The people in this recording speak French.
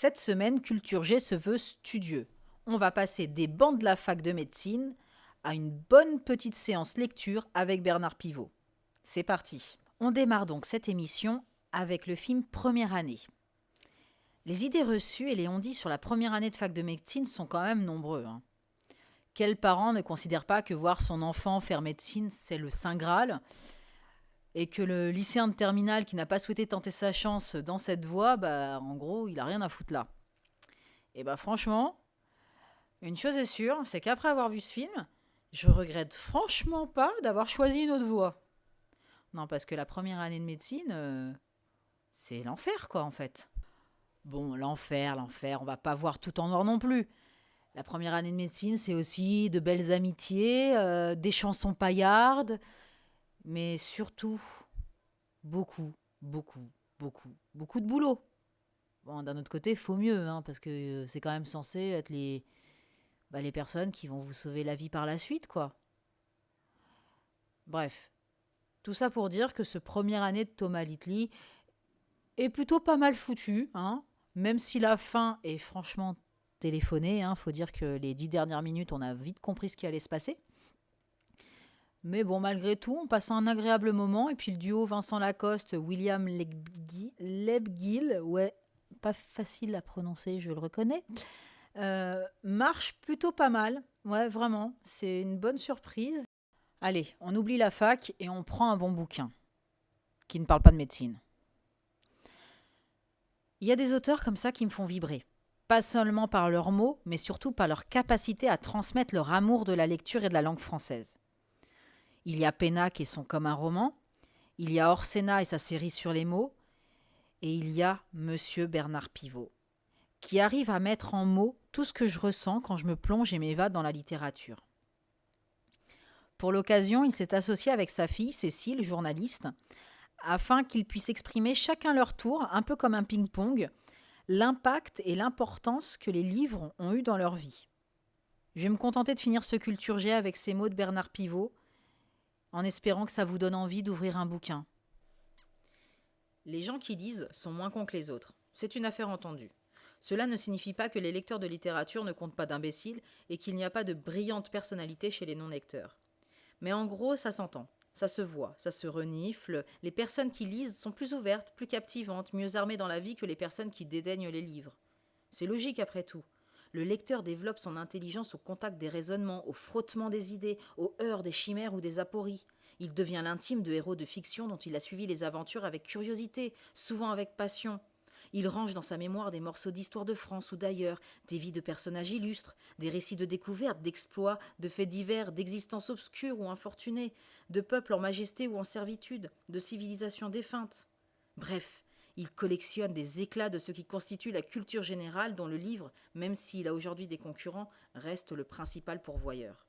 Cette semaine, Culture G se veut studieux. On va passer des bancs de la fac de médecine à une bonne petite séance lecture avec Bernard Pivot. C'est parti. On démarre donc cette émission avec le film Première année. Les idées reçues et les on-dit sur la première année de fac de médecine sont quand même nombreux. Quels parents ne considèrent pas que voir son enfant faire médecine, c'est le Saint Graal, et que le lycéen de terminale qui n'a pas souhaité tenter sa chance dans cette voie, en gros, il a rien à foutre là. Et franchement, une chose est sûre, c'est qu'après avoir vu ce film, je regrette franchement pas d'avoir choisi une autre voie. Non, parce que la première année de médecine, c'est l'enfer, quoi, en fait. Bon, l'enfer, on va pas voir tout en noir non plus. La première année de médecine, c'est aussi de belles amitiés, des chansons paillardes, mais surtout, beaucoup, beaucoup de boulot. Bon, d'un autre côté, il faut mieux, parce que c'est quand même censé être les personnes qui vont vous sauver la vie par la suite, quoi. Bref, tout ça pour dire que ce première année de Thomas Little est plutôt pas mal foutu, même si la fin est franchement téléphonée. Faut dire que les 10 dernières minutes, on a vite compris ce qui allait se passer. Mais bon, malgré tout, on passe un agréable moment. Et puis le duo Vincent Lacoste, William Lebguil, ouais, pas facile à prononcer, je le reconnais, marche plutôt pas mal. Ouais, vraiment, c'est une bonne surprise. Allez, on oublie la fac et on prend un bon bouquin qui ne parle pas de médecine. Il y a des auteurs comme ça qui me font vibrer. Pas seulement par leurs mots, mais surtout par leur capacité à transmettre leur amour de la lecture et de la langue française. Il y a Pénac et son Comme un roman, il y a Orsena et sa série sur les mots, et il y a Monsieur Bernard Pivot, qui arrive à mettre en mots tout ce que je ressens quand je me plonge et m'évade dans la littérature. Pour l'occasion, il s'est associé avec sa fille, Cécile, journaliste, afin qu'ils puissent exprimer chacun leur tour, un peu comme un ping-pong, l'impact et l'importance que les livres ont eu dans leur vie. Je vais me contenter de finir ce Culture G avec ces mots de Bernard Pivot, en espérant que ça vous donne envie d'ouvrir un bouquin. Les gens qui lisent sont moins cons que les autres. C'est une affaire entendue. Cela ne signifie pas que les lecteurs de littérature ne comptent pas d'imbéciles et qu'il n'y a pas de brillantes personnalités chez les non-lecteurs. Mais en gros, ça s'entend. Ça se voit, ça se renifle. Les personnes qui lisent sont plus ouvertes, plus captivantes, mieux armées dans la vie que les personnes qui dédaignent les livres. C'est logique après tout. Le lecteur développe son intelligence au contact des raisonnements, au frottement des idées, au heurt des chimères ou des apories. Il devient l'intime de héros de fiction dont il a suivi les aventures avec curiosité, souvent avec passion. Il range dans sa mémoire des morceaux d'histoire de France ou d'ailleurs, des vies de personnages illustres, des récits de découvertes, d'exploits, de faits divers, d'existences obscures ou infortunées, de peuples en majesté ou en servitude, de civilisations défuntes. Bref, il collectionne des éclats de ce qui constitue la culture générale dont le livre, même s'il a aujourd'hui des concurrents, reste le principal pourvoyeur.